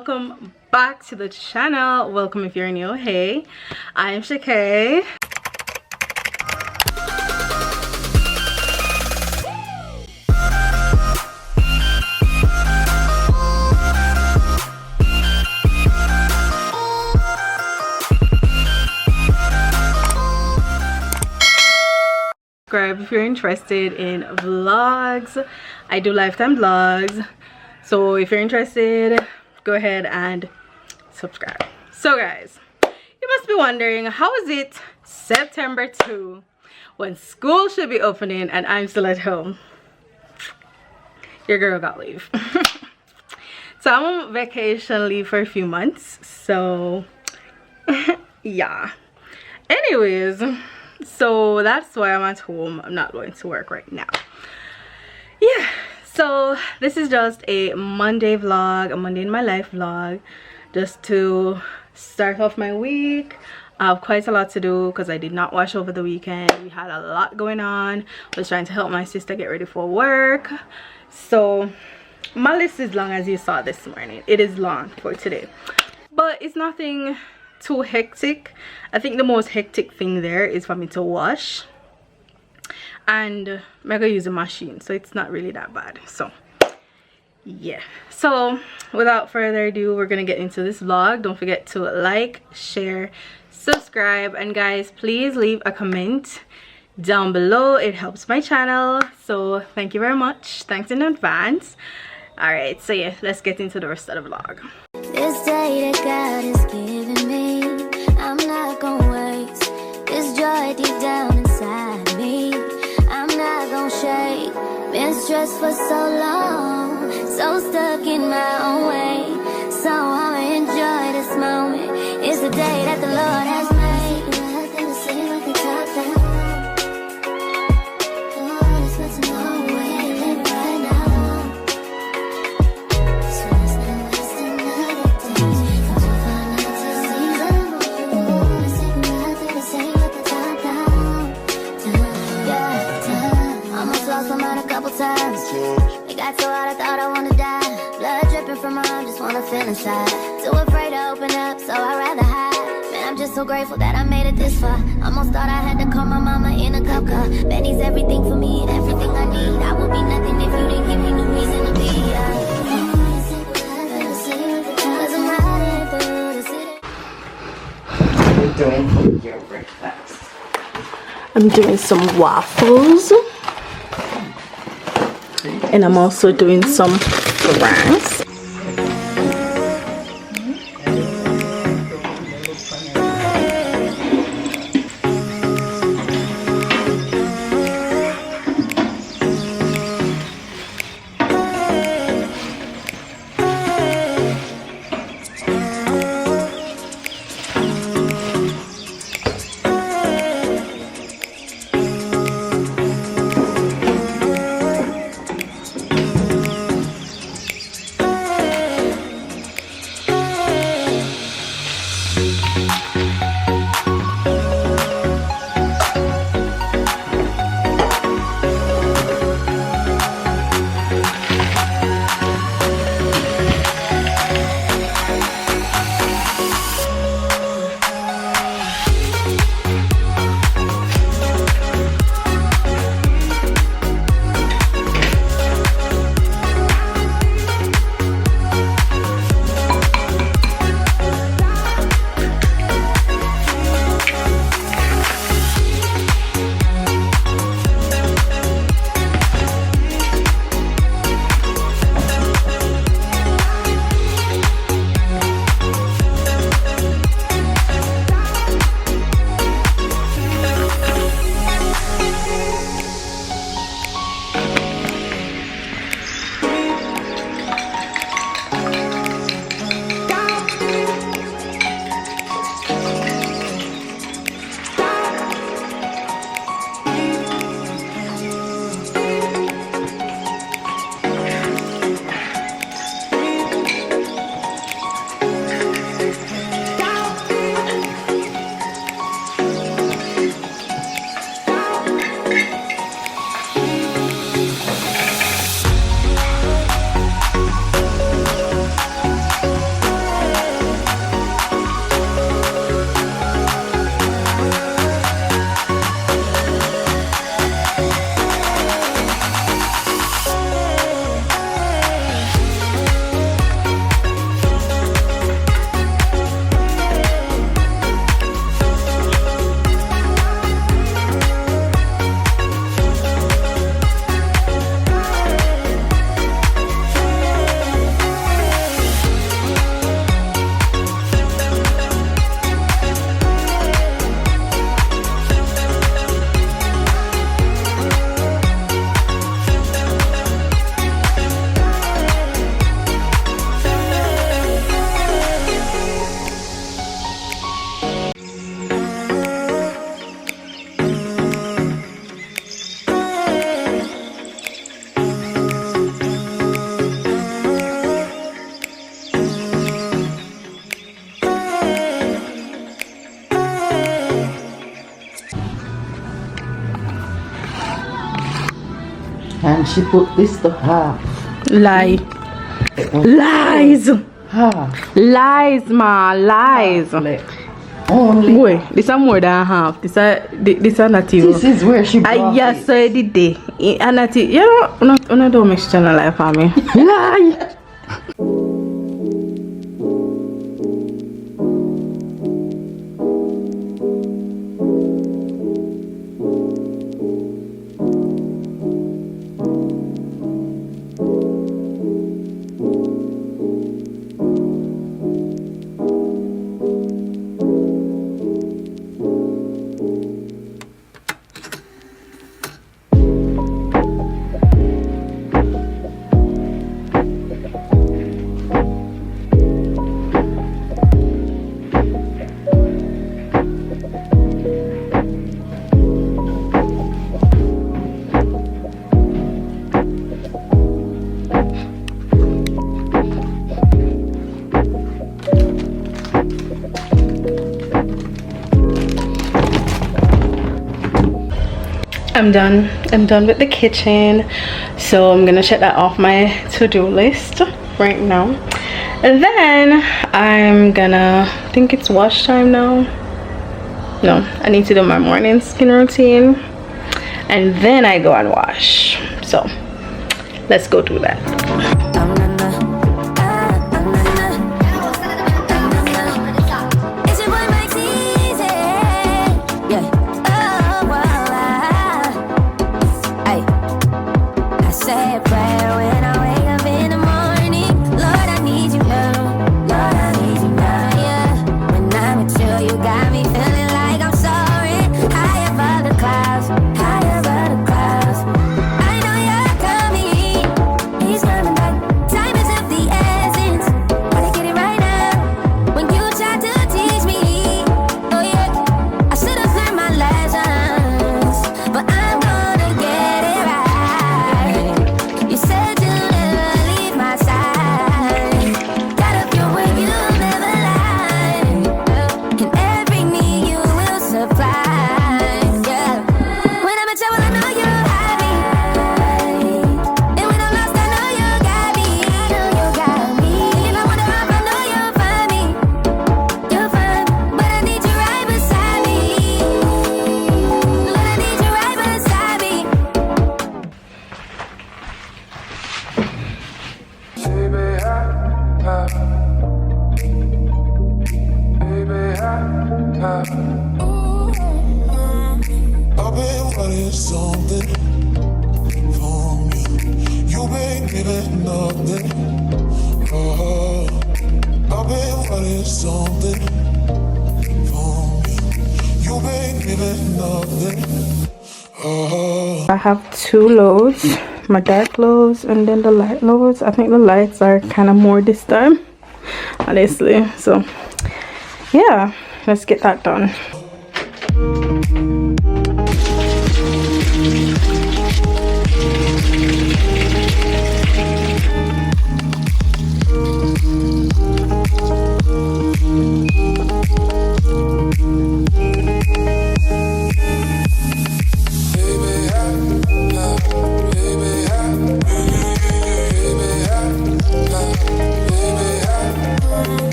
welcome back to the channel. Welcome if you're new. Hey, I'm ꨄ. Subscribe if you're interested in vlogs. I do lifetime vlogs, so if you're interested, go ahead and subscribe. So guys, you must be wondering, how is it September 2 when school should be opening and I'm still at home? Your girl got leave. So I'm on vacation leave for a few months, so yeah. Anyways, so that's why I'm at home. I'm not going to work right now. Yeah, so this is just a Monday vlog, a Monday in my life vlog, just to start off my week. I have quite a lot to do because I did not wash over the weekend. We had a lot going on. I was trying to help my sister get ready for work, so my list is long, as you saw this morning. It is long for today, but it's nothing too hectic. I think the most hectic thing there is for me to wash, and I'm gonna use a machine, so it's not really that bad. So yeah, so without further ado, we're gonna get into this vlog. Don't forget to like, share, subscribe, and guys, please leave a comment down below. It helps my channel, so thank you very much. Thanks in advance. All right, so yeah, let's get into the rest of the vlog. This day that God has given me, I'm not gonna waste this joy deep down inside me. I'm not gonna shake. Been stressed for so long, so stuck in my own way. So I'ma enjoy this moment. It's the day that the Lord has made. Nothing to say, nothing to talk down. Oh, it's good to know where you live right now. So it's not less than another day. From 2019 season, oh, it's nothing to say, nothing to talk down. Yeah, almost lost my mind a couple times. It got so hot I thought I wanna die. Blood dripping from my arm, just wanna feel inside. Too afraid to open up, so I'd rather hide. Man, I'm just so grateful that I made it this far. Almost thought I had to call my mama in a cop car. Benny's everything for me and everything I need. I would be nothing if you didn't give me no reason to be. What are you doing for your breakfast? I'm doing some waffles, and I'm also doing some franks. And she put this to half. Lie. Lies. Half. Lies, ma. Lies. Only. Boy, this is more than half. This is not even. This is where she got yes, so I did day. And that is, you know, not don't make channel life for me. Lie. I'm done with the kitchen, so I'm gonna check that off my to-do list right now, and then I'm gonna, I think it's wash time now. No, I need to do my morning skin routine and then I go and wash. So let's go do that. I have two loads, my dark loads and then the light loads. I think the lights are kind of more this time, honestly. So yeah, let's get that done.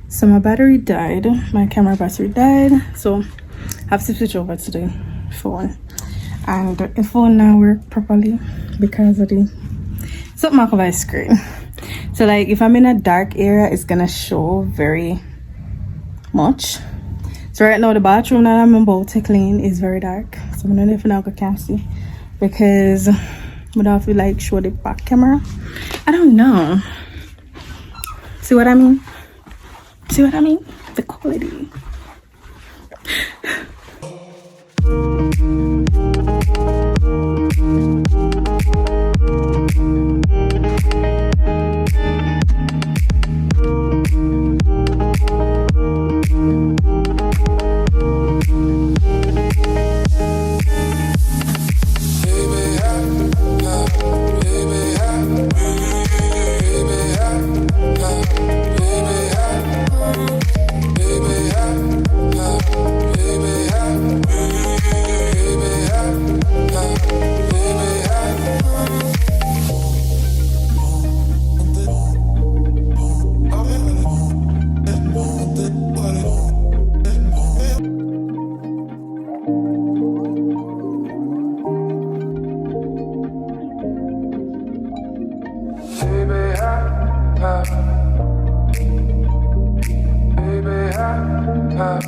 So my battery died, my camera battery died, so I have to switch over to the phone, and the phone now work properly because of the something off my screen. So like if I'm in a dark area, it's gonna show very much. So right now the bathroom that I'm about to clean is very dark, so I'm gonna if now I can't see because I don't have to like show the back camera. I don't know, see what I mean? See what I mean? The quality. I've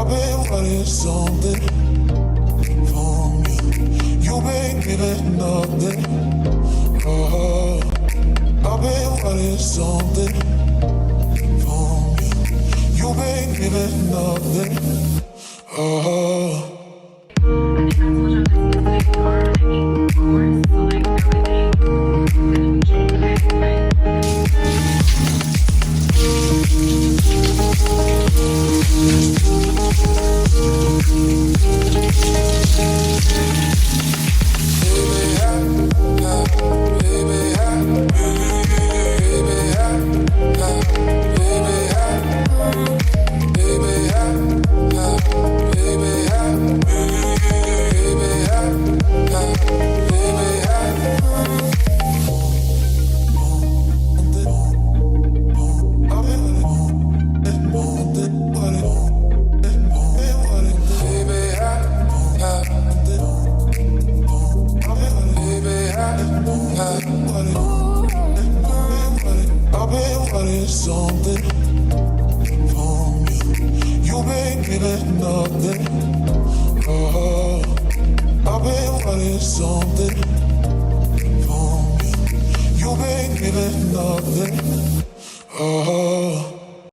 been wanting something from you. You been giving nothing. Oh, I've been wanting something from you. You been giving nothing. Oh. I've been wanting something